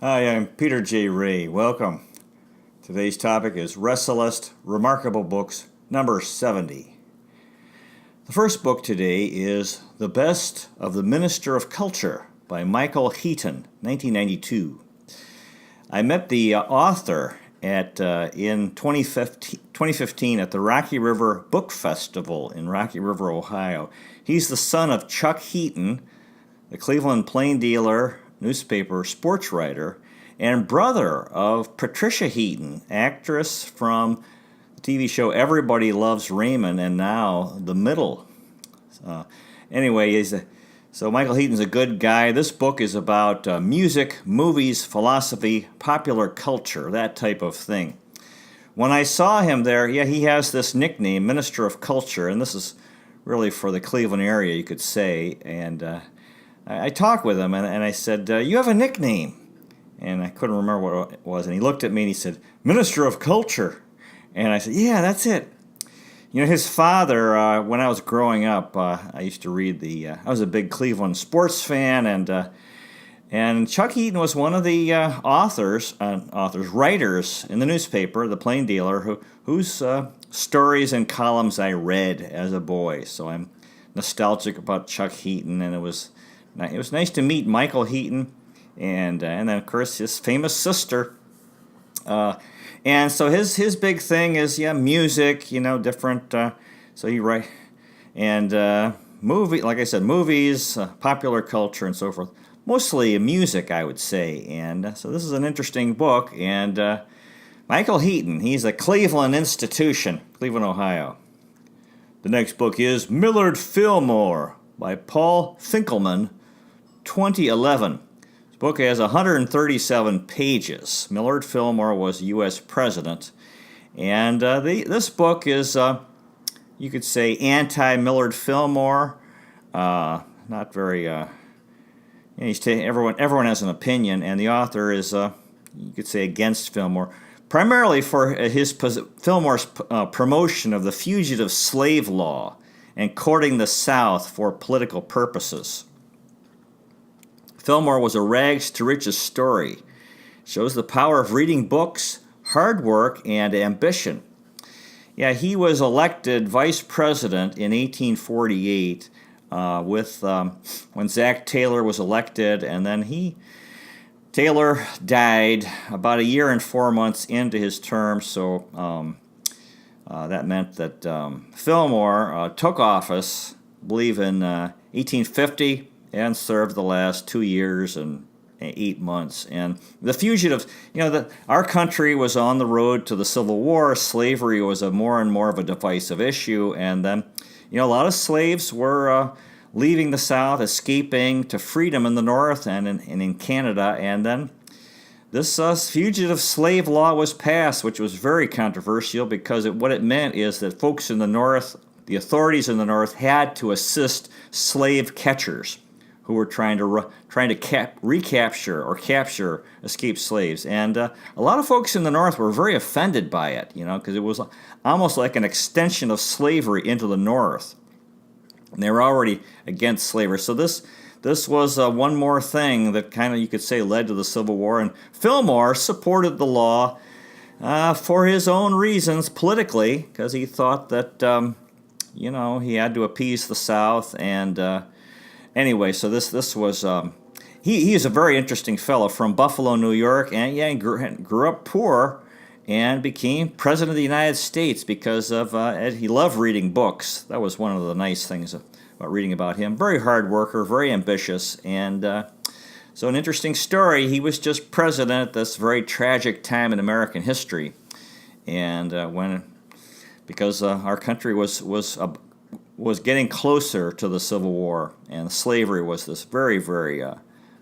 Hi, I'm Peter J. Ray. Welcome. Today's topic is Resalest Remarkable Books, number 70. The first book today is The Best of the Minister of Culture by Michael Heaton, 1992. I met the author in 2015 at the Rocky River Book Festival in Rocky River, Ohio. He's the son of Chuck Heaton, the Cleveland Plain Dealer newspaper sports writer, and brother of Patricia Heaton, actress from the TV show Everybody Loves Raymond and now The Middle. So Michael Heaton's a good guy. This book is about music, movies, philosophy, popular culture, that type of thing. When I saw him there, he has this nickname, Minister of Culture, and this is really for the Cleveland area, you could say, and I talked with him, and I said, you have a nickname. And I couldn't remember what it was. And he looked at me and he said, Minister of Culture. And I said, yeah, that's it. You know, his father, when I was growing up, I used to read I was a big Cleveland sports fan, and Chuck Heaton was one of the writers in the newspaper, The Plain Dealer, whose stories and columns I read as a boy. So I'm nostalgic about Chuck Heaton, and it was nice to meet Michael Heaton, and then of course his famous sister. And so his big thing is music, different. So he write and like I said, movies, popular culture, and so forth. Mostly music, I would say. And so this is an interesting book. And Michael Heaton, he's a Cleveland institution, Cleveland, Ohio. The next book is Millard Fillmore by Paul Finkelman, 2011. This book has 137 pages. Millard Fillmore was U.S. president. And this book is, you could say, anti-Millard Fillmore. Not very... everyone has an opinion, and the author is, you could say, against Fillmore, primarily for Fillmore's promotion of the fugitive slave law and courting the South for political purposes. Fillmore was a rags to riches story. It shows the power of reading books, hard work, and ambition. He was elected vice president in 1848 when Zach Taylor was elected, and then Taylor died about a year and 4 months into his term, so that meant that Fillmore took office, I believe in 1850, and served the last 2 years and 8 months. And the fugitives, our country was on the road to the Civil War. Slavery was more and more of a divisive issue, and then, a lot of slaves were leaving the South, escaping to freedom in the North and in Canada, and then this fugitive slave law was passed, which was very controversial because what it meant is that folks in the North, the authorities in the North, had to assist slave catchers who were trying to recapture or capture escaped slaves. And a lot of folks in the North were very offended by it, because it was almost like an extension of slavery into the North. And they were already against slavery. So this was one more thing that kind of, you could say, led to the Civil War. And Fillmore supported the law for his own reasons politically, because he thought that, he had to appease the South. And anyway, so this was... He is a very interesting fellow from Buffalo, New York, and he grew up poor and became president of the United States because of he loved reading books. That was one of the nice things about reading about him. Very hard worker, very ambitious, and so an interesting story. He was just president at this very tragic time in American history, and because our country was getting closer to the Civil War, and slavery was this very, very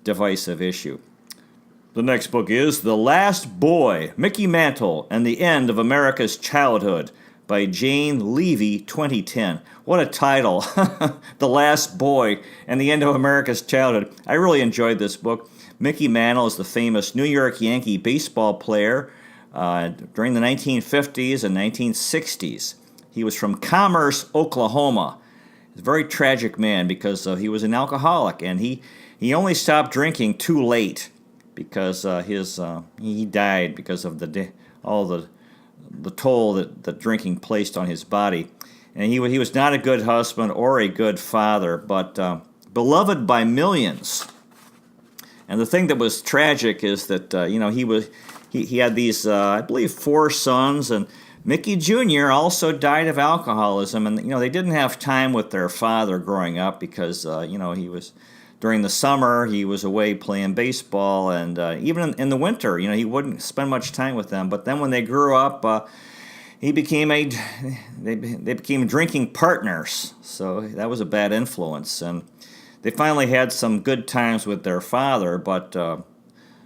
divisive issue. The next book is The Last Boy, Mickey Mantle and the End of America's Childhood by Jane Levy, 2010. What a title, The Last Boy and the End of America's Childhood. I really enjoyed this book. Mickey Mantle is the famous New York Yankee baseball player during the 1950s and 1960s. He was from Commerce, Oklahoma. He's a very tragic man because he was an alcoholic, and he only stopped drinking too late, because he died because of all the toll that drinking placed on his body. And he was not a good husband or a good father, but beloved by millions. And the thing that was tragic is that he had these I believe 4 sons, and Mickey Jr. also died of alcoholism, and they didn't have time with their father growing up because he was during the summer he was away playing baseball, and even in the winter he wouldn't spend much time with them. But then when they grew up, they became drinking partners, so that was a bad influence, and they finally had some good times with their father, but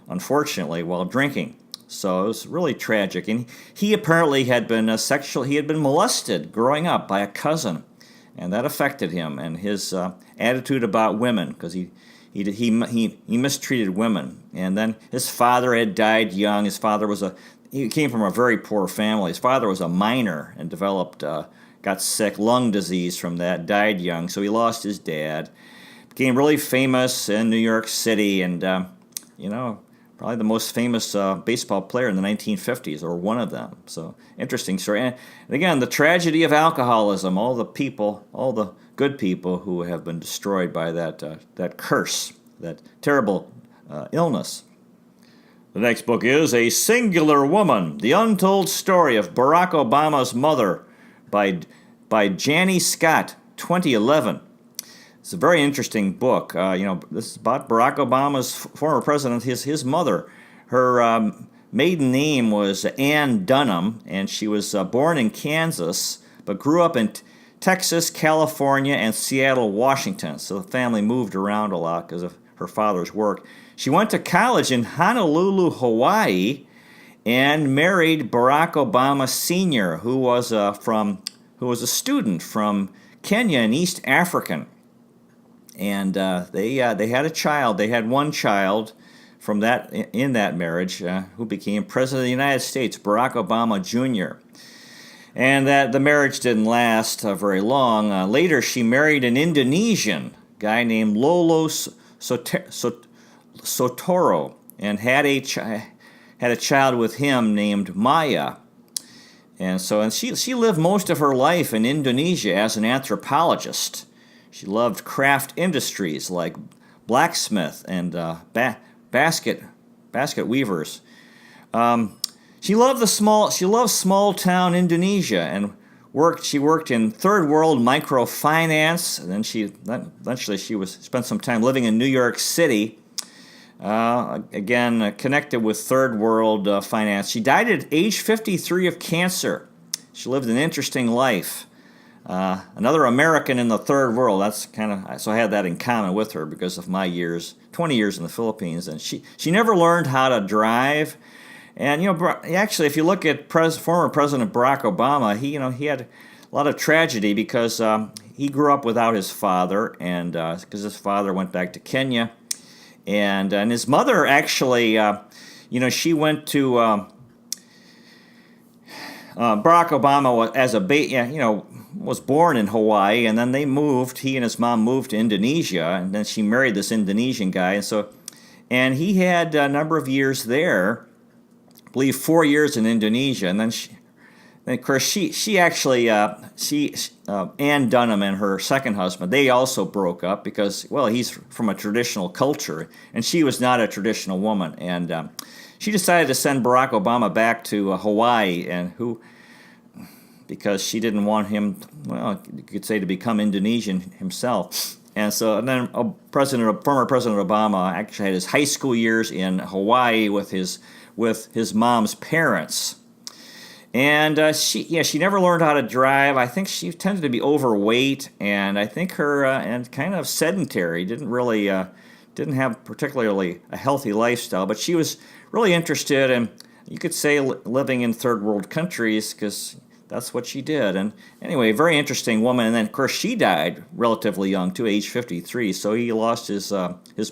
unfortunately while drinking. So it was really tragic. And he apparently had been molested growing up by a cousin, and that affected him and his attitude about women, because he mistreated women. And then his father had died young. He came from a very poor family. His father was a miner and got sick, lung disease from that, died young. So he lost his dad, became really famous in New York City, and probably the most famous baseball player in the 1950s, or one of them. So, interesting story. And again, the tragedy of alcoholism, all the good people who have been destroyed by that curse, that terrible illness. The next book is A Singular Woman, The Untold Story of Barack Obama's Mother by Jani Scott, 2011. It's a very interesting book. This is about Barack Obama's former president, his mother. Her maiden name was Ann Dunham, and she was born in Kansas, but grew up in Texas, California, and Seattle, Washington. So the family moved around a lot because of her father's work. She went to college in Honolulu, Hawaii, and married Barack Obama Sr., who was a student from Kenya in East Africa. And they had a child. They had one child from in that marriage, who became President of the United States, Barack Obama Jr. And that the marriage didn't last very long. Later, she married an Indonesian guy named Lolo Sotoro, and had a child with him named Maya. And she lived most of her life in Indonesia as an anthropologist. She loved craft industries like blacksmith and basket weavers. She loved small town Indonesia, and she worked in third world microfinance. And then eventually she spent some time living in New York City. Again, connected with third world finance. She died at age 53 of cancer. She lived an interesting life. Another American in the third world. So I had that in common with her because of my 20 years in the Philippines, and she never learned how to drive. And actually, if you look at former President Barack Obama, he had a lot of tragedy because he grew up without his father, and because his father went back to Kenya, and his mother actually, she went to Barack Obama was born in Hawaii, and then he and his mom moved to Indonesia, and then she married this Indonesian guy, and he had a number of years there, I believe 4 years in Indonesia, and then of course she actually Ann Dunham and her second husband, they also broke up because, well, he's from a traditional culture, and she was not a traditional woman, and she decided to send Barack Obama back to Hawaii, because she didn't want him, well, you could say, to become Indonesian himself. And then former President Obama actually had his high school years in Hawaii with his mom's parents. And she never learned how to drive. I think she tended to be overweight, and I think and kind of sedentary. Didn't have particularly a healthy lifestyle, but she was really interested in, you could say, living in third world countries, because that's what she did. And anyway, very interesting woman. And then, of course, she died relatively young, too, age 53. So he lost his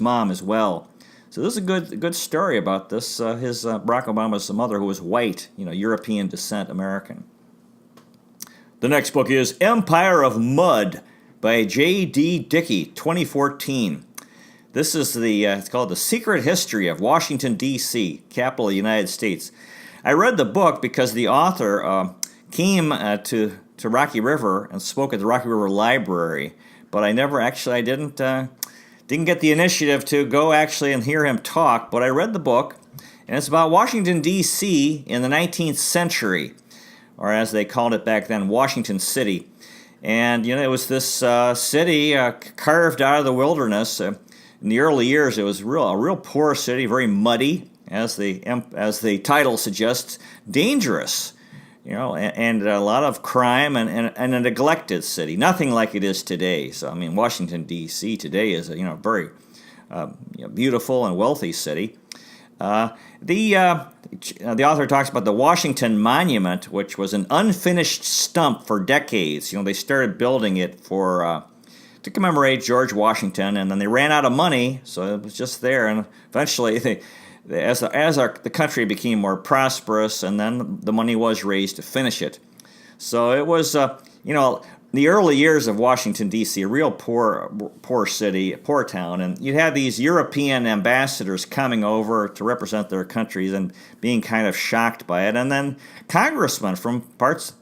mom as well. So this is a good story about this. Barack Obama's mother, who was white, European descent, American. The next book is Empire of Mud by J.D. Dickey, 2014. This is it's called The Secret History of Washington, D.C., capital of the United States. I read the book because the author came to Rocky River and spoke at the Rocky River Library, but I didn't get the initiative to go actually and hear him talk, but I read the book, and it's about Washington, D.C. in the 19th century, or as they called it back then, Washington City. And, it was this city carved out of the wilderness. In the early years, it was a real poor city, very muddy, as the title suggests, dangerous, and a lot of crime and a neglected city. Nothing like it is today. So, Washington, D.C. today is a very beautiful and wealthy city. The author talks about the Washington Monument, which was an unfinished stump for decades. They started building it to commemorate George Washington, and then they ran out of money, so it was just there. And eventually, the country became more prosperous, and then the money was raised to finish it. So it was, the early years of Washington, D.C., a real poor city, poor town, and you had these European ambassadors coming over to represent their countries and being kind of shocked by it, and then congressmen from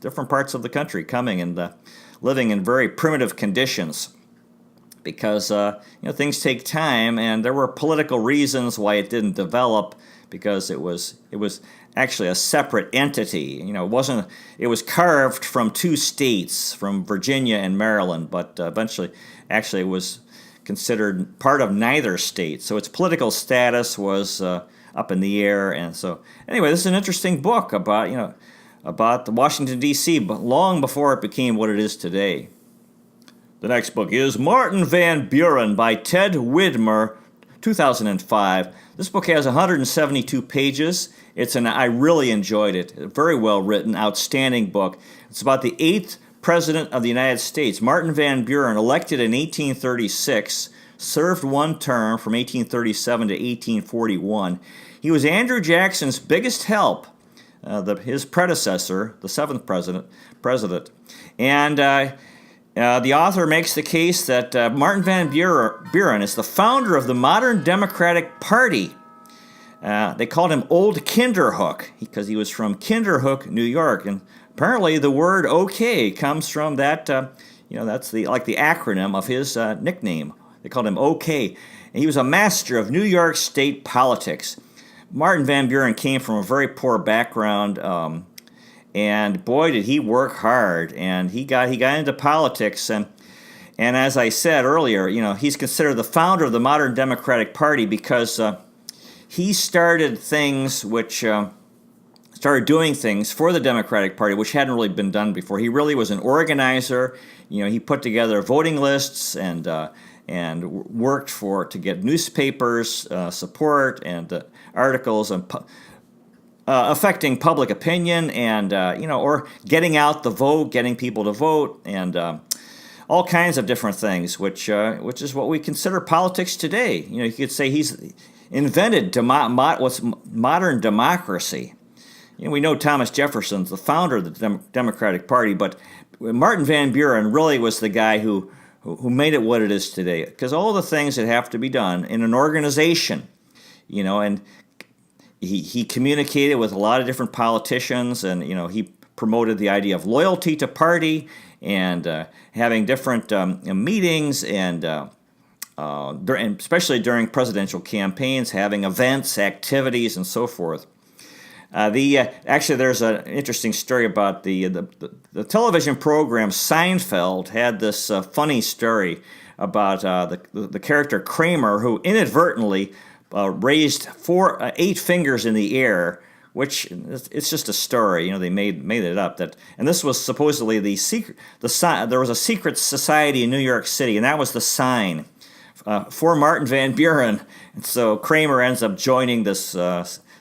different parts of the country coming and living in very primitive conditions. Because things take time, and there were political reasons why it didn't develop. Because it was actually a separate entity. It was carved from two states, from Virginia and Maryland, but eventually, actually, it was considered part of neither state. So its political status was up in the air. And so, anyway, this is an interesting book about the Washington D.C., but long before it became what it is today. The next book is Martin Van Buren by Ted Widmer, 2005. This book has 172 pages. I really enjoyed it. Very well written, outstanding book. It's about the 8th President of the United States. Martin Van Buren, elected in 1836, served one term from 1837 to 1841. He was Andrew Jackson's biggest help, his predecessor, the 7th president. And the author makes the case that Martin Van Buren is the founder of the modern Democratic Party. They called him Old Kinderhook because he was from Kinderhook, New York, and apparently the word "OK" comes from that. That's the acronym of his nickname. They called him OK. And he was a master of New York State politics. Martin Van Buren came from a very poor background. And boy, did he work hard, and he got into politics, and as I said earlier, he's considered the founder of the modern Democratic Party because he started doing things for the Democratic Party which hadn't really been done before. He really was an organizer. He put together voting lists and worked to get newspapers support and articles and affecting public opinion and, or getting out the vote, getting people to vote, and all kinds of different things, which is what we consider politics today. You could say he's invented what's modern democracy. We know Thomas Jefferson's the founder of the Democratic Party, but Martin Van Buren really was the guy who made it what it is today. Because all the things that have to be done in an organization, and He communicated with a lot of different politicians, and he promoted the idea of loyalty to party and having different meetings and especially during presidential campaigns, having events, activities, and so forth. Actually, there's an interesting story about the television program Seinfeld had this funny story about the character Kramer, who inadvertently raised 8 fingers in the air, which it's just a story. They made it up. And this was supposedly there was a secret society in New York City, and that was the sign for Martin Van Buren. And so Kramer ends up joining this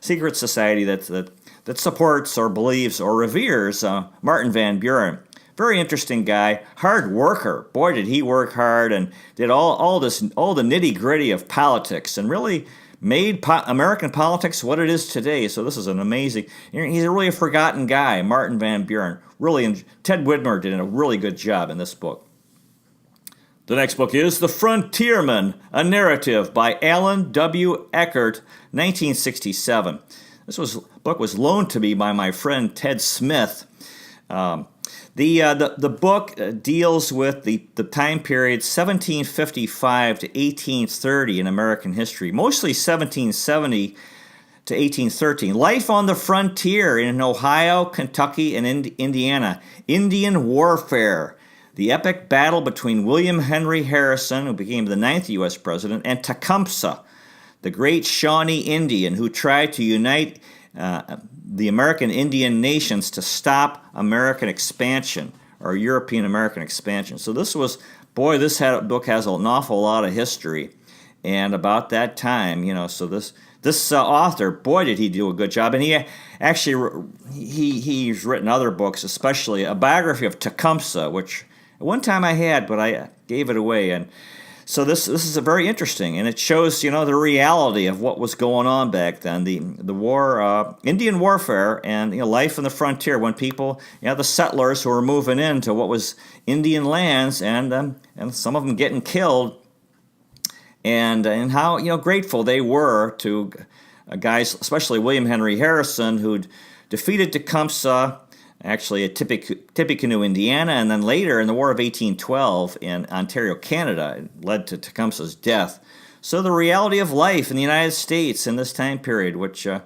secret society that supports or believes or reveres Martin Van Buren. Very interesting guy, hard worker. Boy, did he work hard and did all the nitty-gritty of politics and really made American politics what it is today. So this is an amazing. He's really a forgotten guy, Martin Van Buren. Really, Ted Widmer did a really good job in this book. The next book is The Frontierman, a Narrative by Alan W. Eckert, 1967. This book was loaned to me by my friend Ted Smith. The book deals with the time period 1755 to 1830 in American history, mostly 1770 to 1813. Life on the frontier in Ohio, Kentucky, and Indiana. Indian warfare. The epic battle between William Henry Harrison, who became the 9th U.S. president, and Tecumseh, the great Shawnee Indian who tried to unite the American Indian nations to stop American expansion, or European American expansion. So this book has an awful lot of history. And about that time, so this author, boy, did he do a good job. And he actually, he's written other books, especially a biography of Tecumseh, which at one time I had, but I gave it away. And so this is a very interesting, and it shows, the reality of what was going on back then, the war, Indian warfare, and life in the frontier when people, the settlers who were moving into what was Indian lands, and some of them getting killed, and how grateful they were to guys, especially William Henry Harrison, who'd defeated Tecumseh, actually at Tippecanoe, Indiana, and then later in the War of 1812 in Ontario, Canada. It led to Tecumseh's death. So the reality of life in the United States in this time period, which so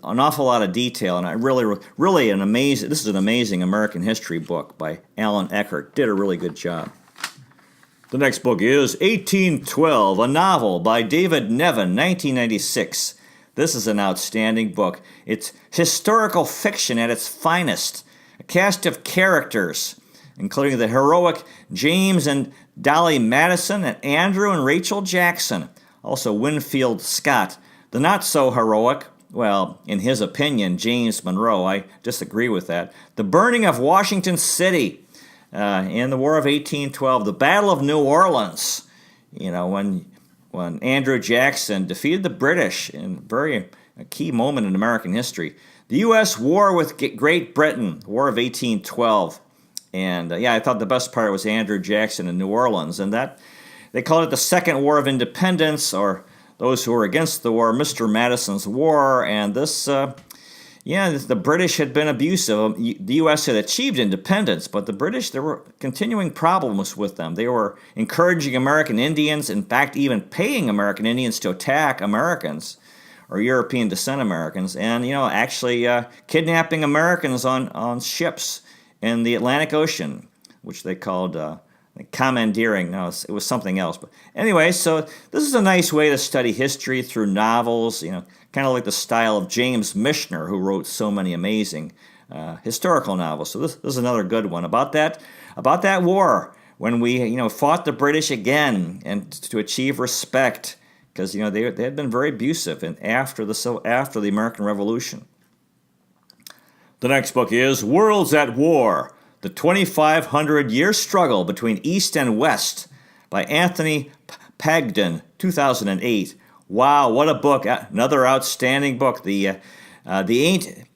an awful lot of detail, and I really this is an amazing American history book by Alan Eckert. Did a really good job. The next book is 1812, a novel by David Nevin, 1996. This is an outstanding book. It's historical fiction at its finest. A cast of characters, including the heroic James and Dolly Madison and Andrew and Rachel Jackson. Also Winfield Scott. The not-so-heroic, well, in his opinion, James Monroe. I disagree with that. The burning of Washington City in the War of 1812. The Battle of New Orleans, when Andrew Jackson defeated the British in a key moment in American history. The U.S. war with Great Britain, War of 1812. And I thought the best part was Andrew Jackson in New Orleans. And that they called it the Second War of Independence, or those who were against the war, Mr. Madison's War. And this, the British had been abusive. The U.S. had achieved independence, but the British, there were continuing problems with them. They were encouraging American Indians, in fact, even paying American Indians to attack Americans, or European descent Americans, and, actually kidnapping Americans on ships in the Atlantic Ocean, which they called commandeering. No, it was something else. But anyway, so this is a nice way to study history through novels, kind of like the style of James Michener, who wrote so many amazing historical novels. So this is another good one about that war when we fought the British again and to achieve respect, because they had been very abusive and after the American Revolution. The next book is Worlds at War: The 2,500-Year Struggle Between East and West by Anthony Pagden, 2008. Wow, what a book. Another outstanding book. The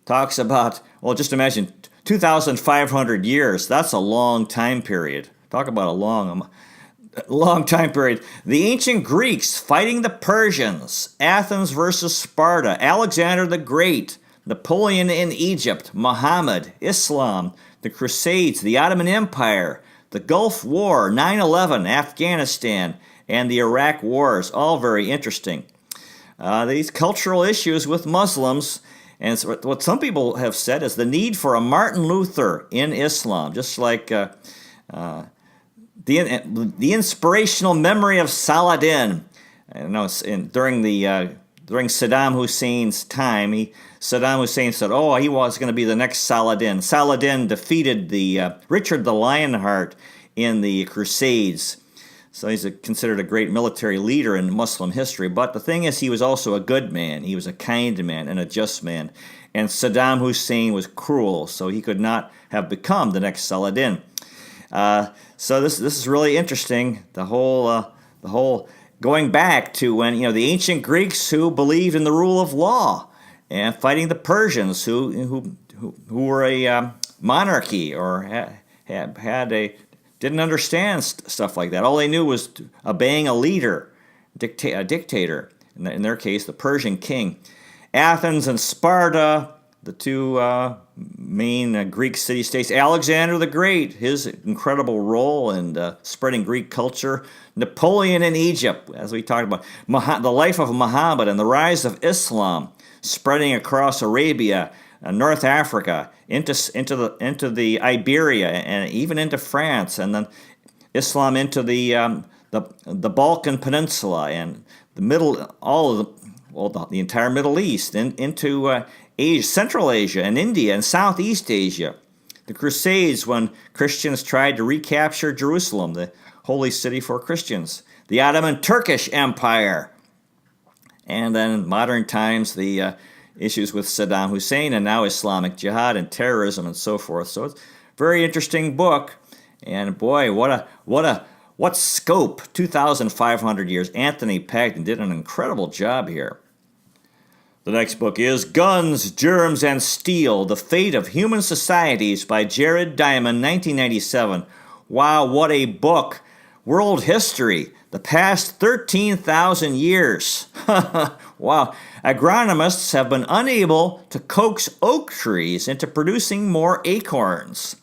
talks about, just imagine, 2,500 years. That's a long time period. Talk about a long time period. The ancient Greeks fighting the Persians, Athens versus Sparta, Alexander the Great, Napoleon in Egypt, Muhammad, Islam, the Crusades, the Ottoman Empire, the Gulf War, 9/11, Afghanistan, and the Iraq Wars, all very interesting. These cultural issues with Muslims, and what some people have said is the need for a Martin Luther in Islam, just like the inspirational memory of Saladin. During Saddam Hussein's time, Saddam Hussein said, he was going to be the next Saladin. Saladin defeated Richard the Lionheart in the Crusades. So he's considered a great military leader in Muslim history. But the thing is, he was also a good man. He was a kind man and a just man. And Saddam Hussein was cruel, so he could not have become the next Saladin. So this is really interesting. The whole going back to when the ancient Greeks who believed in the rule of law and fighting the Persians who were a monarchy or had a didn't understand stuff like that. All they knew was obeying a leader, a dictator. In their case, the Persian king. Athens and Sparta, the two main Greek city-states. Alexander the Great, his incredible role in spreading Greek culture. Napoleon in Egypt, as we talked about. The life of Muhammad and the rise of Islam, spreading across Arabia, North Africa, into the Iberia, and even into France, and then Islam into the Balkan Peninsula and the entire Middle East, into Asia, Central Asia, and India, and Southeast Asia. The Crusades, when Christians tried to recapture Jerusalem, the holy city for Christians. The Ottoman Turkish Empire. And then in modern times, the issues with Saddam Hussein, and now Islamic Jihad and terrorism and so forth. So it's a very interesting book. And boy, what scope, 2,500 years. Anthony Pagden did an incredible job here. The next book is Guns, Germs, and Steel, The Fate of Human Societies by Jared Diamond, 1997. Wow, what a book. World history, the past 13,000 years. Wow. Agronomists have been unable to coax oak trees into producing more acorns.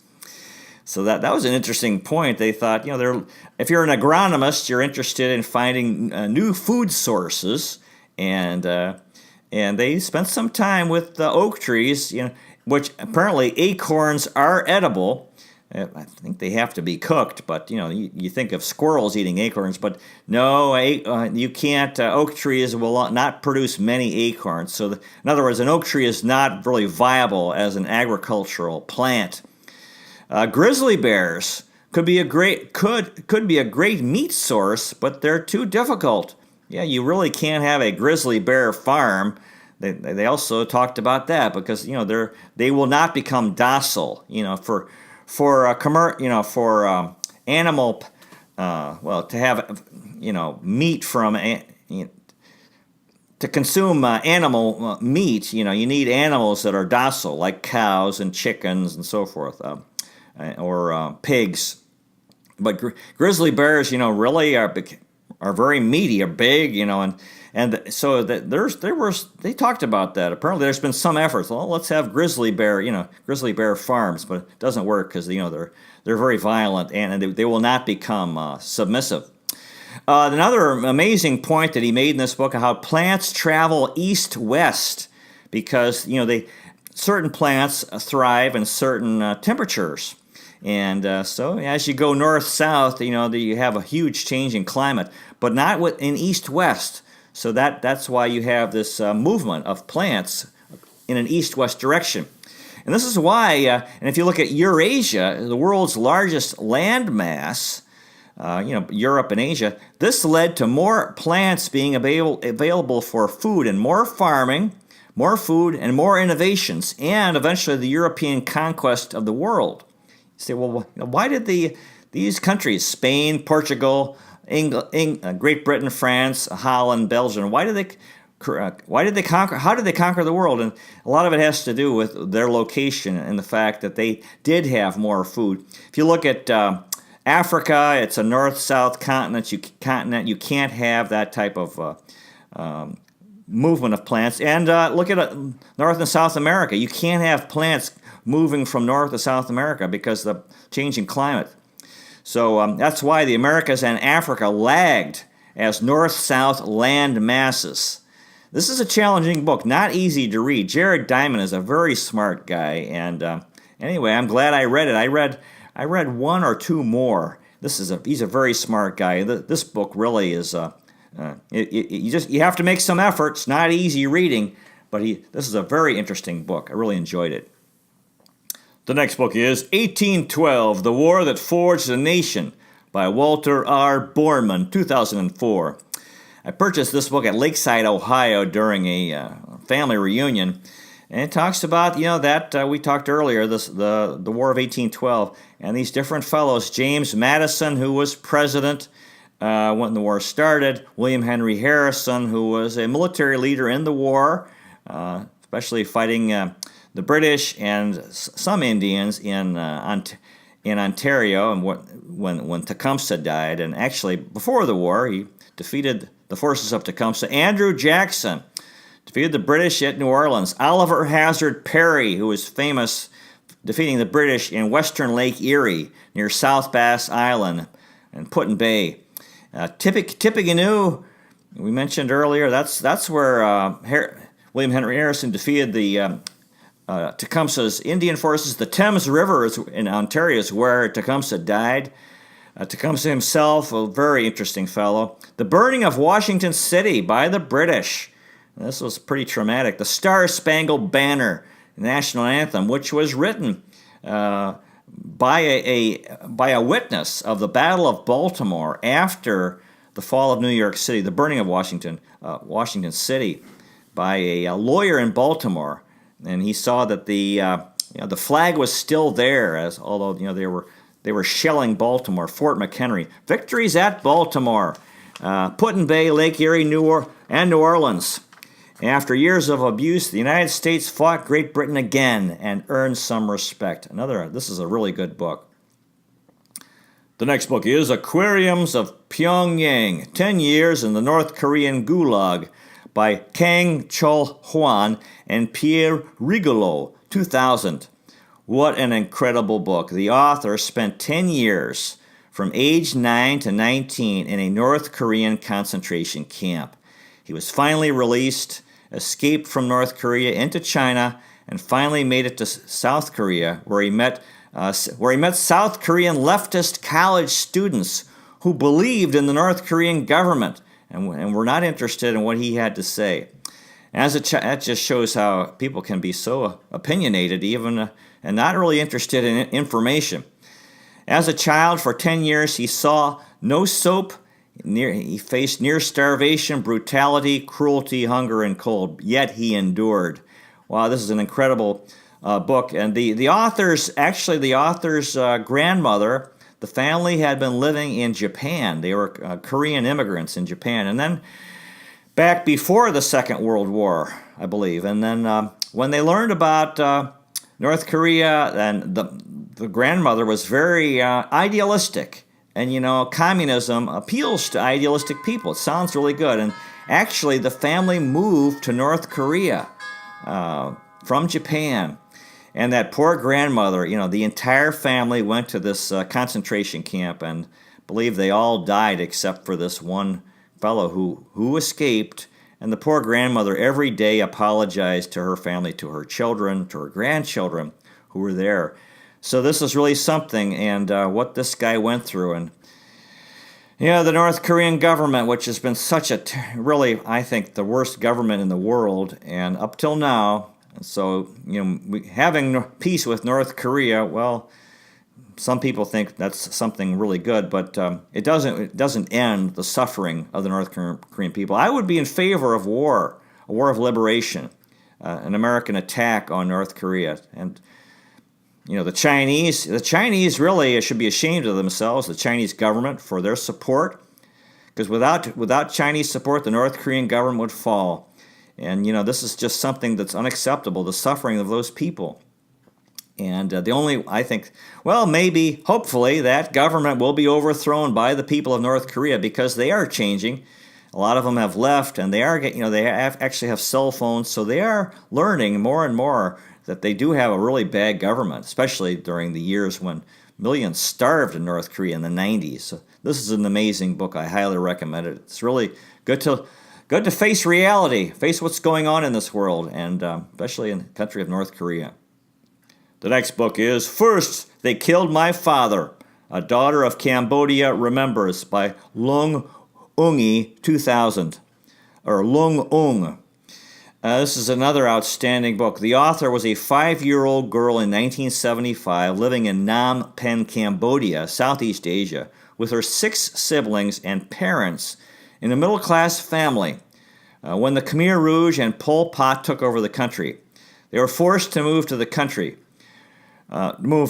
So that was an interesting point. They thought, if you're an agronomist, you're interested in finding new food sources, and they spent some time with the oak trees, which apparently acorns are edible. I think they have to be cooked, but you think of squirrels eating acorns, but no, you can't. Oak trees will not produce many acorns. So, in other words, an oak tree is not really viable as an agricultural plant. Grizzly bears could be a great meat source, but they're too difficult. Yeah, you really can't have a grizzly bear farm. They also talked about that because they will not become docile. For animal, to have meat from to consume animal meat, you need animals that are docile, like cows and chickens and so forth, or pigs. But grizzly bears, really are very meaty, are big, and so they talked about that. Apparently, there's been some efforts. Well, let's have grizzly bear farms, but it doesn't work because they're very violent and they will not become submissive. Another amazing point that he made in this book of how plants travel east-west because certain plants thrive in certain temperatures. And so as you go north-south, you have a huge change in climate, but not in east-west. So that's why you have this movement of plants in an east-west direction. And this is why, and if you look at Eurasia, the world's largest landmass, Europe and Asia, this led to more plants being available for food and more farming, more food, and more innovations, and eventually the European conquest of the world. You say, well, why did these countries, Spain, Portugal, Great Britain, France, Holland, Belgium, why did they conquer? How did they conquer the world? And a lot of it has to do with their location and the fact that they did have more food. If you look at Africa, it's a north-south continent. You can't have that type of movement of plants. And look at North and South America. You can't have plants moving from North to South America because of the changing climate. So that's why the Americas and Africa lagged as north-south land masses. This is a challenging book, not easy to read. Jared Diamond is a very smart guy, and anyway, I'm glad I read it. I read one or two more. He's a very smart guy. This book really is you have to make some effort. It's not easy reading, but this is a very interesting book. I really enjoyed it. The next book is 1812, The War That Forged a Nation by Walter R. Borman, 2004. I purchased this book at Lakeside, Ohio during a family reunion, and it talks about, that we talked earlier, the War of 1812, and these different fellows, James Madison, who was president when the war started, William Henry Harrison, who was a military leader in the war, especially fighting the British and some Indians in in Ontario, and when Tecumseh died, and actually before the war, he defeated the forces of Tecumseh. Andrew Jackson defeated the British at New Orleans. Oliver Hazard Perry, who was famous defeating the British in western Lake Erie near South Bass Island and Put-in Bay. Tippecanoe, we mentioned earlier, that's where William Henry Harrison defeated the Tecumseh's Indian forces. The Thames River in Ontario is where Tecumseh died. Tecumseh himself, a very interesting fellow. The burning of Washington City by the British. This was pretty traumatic. The Star-Spangled Banner, national anthem, which was written by a witness of the Battle of Baltimore after the fall of New York City, the burning of Washington City, by a lawyer in Baltimore, and he saw that the flag was still there, although they were shelling Baltimore, Fort McHenry. Victories at Baltimore, Put-in Bay, Lake Erie, and New Orleans. After years of abuse, the United States fought Great Britain again and earned some respect. This is a really good book. The next book is Aquariums of Pyongyang, 10 Years in the North Korean Gulag by Kang Chul Hwan and Pierre Rigolo, 2000. What an incredible book. The author spent 10 years from age 9 to 19 in a North Korean concentration camp. He was finally released, escaped from North Korea into China, and finally made it to South Korea, where he met South Korean leftist college students who believed in the North Korean government and were not interested in what he had to say. That just shows how people can be so opinionated, even and not really interested in information. As a child, for 10 years, he saw no soap. He faced near starvation, brutality, cruelty, hunger, and cold, yet he endured. Wow, this is an incredible book. And the author's grandmother, the family had been living in Japan. They were Korean immigrants in Japan. And then back before the Second World War, I believe. And then when they learned about North Korea, and the grandmother was very idealistic. And, communism appeals to idealistic people. It sounds really good. And actually, the family moved to North Korea from Japan. And that poor grandmother, the entire family went to this concentration camp, and I believe they all died except for this one fellow who escaped. And the poor grandmother every day apologized to her family, to her children, to her grandchildren who were there. So this is really something, and what this guy went through. And the North Korean government, which has been such really, I think, the worst government in the world, and up till now. So, having peace with North Korea, well, some people think that's something really good, but it doesn't end the suffering of the North Korean people. I would be in favor of war, a war of liberation, an American attack on North Korea. And the Chinese really should be ashamed of themselves, the Chinese government, for their support, because without Chinese support, the North Korean government would fall. And, this is just something that's unacceptable, the suffering of those people. And hopefully, that government will be overthrown by the people of North Korea, because they are changing. A lot of them have left, and they actually have cell phones, so they are learning more and more that they do have a really bad government, especially during the years when millions starved in North Korea in the 90s. So this is an amazing book. I highly recommend it. It's really good to face reality, face what's going on in this world, and especially in the country of North Korea. The next book is First They Killed My Father, A Daughter of Cambodia Remembers by Lung Ungi 2000, or Lung Ung. This is another outstanding book. The author was a 5-year-old girl in 1975 living in Phnom Penh, Cambodia, Southeast Asia, with her 6 siblings and parents in a middle-class family when the Khmer Rouge and Pol Pot took over the country. They were forced to move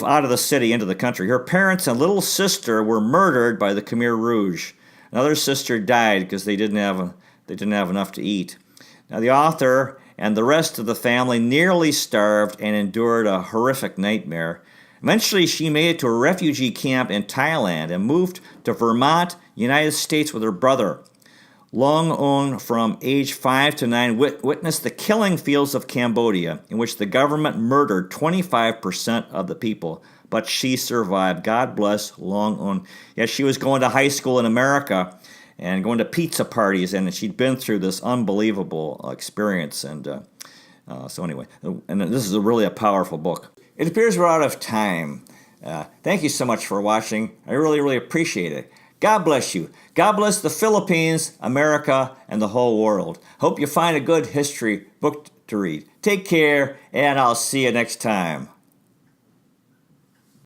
out of the city into the country. Her parents and little sister were murdered by the Khmer Rouge. Another sister died because they didn't have enough to eat. Now, the author and the rest of the family nearly starved and endured a horrific nightmare. Eventually, she made it to a refugee camp in Thailand and moved to Vermont, United States with her brother. Long On, from age 5 to 9, witnessed the killing fields of Cambodia, in which the government murdered 25% of the people. But she survived. God bless Long On. Yeah, she was going to high school in America and going to pizza parties, and she'd been through this unbelievable experience. And so anyway, and this is really a powerful book. It appears we're out of time. Thank you so much for watching. I really, really appreciate it. God bless you. God bless the Philippines, America, and the whole world. Hope you find a good history book to read. Take care, and I'll see you next time.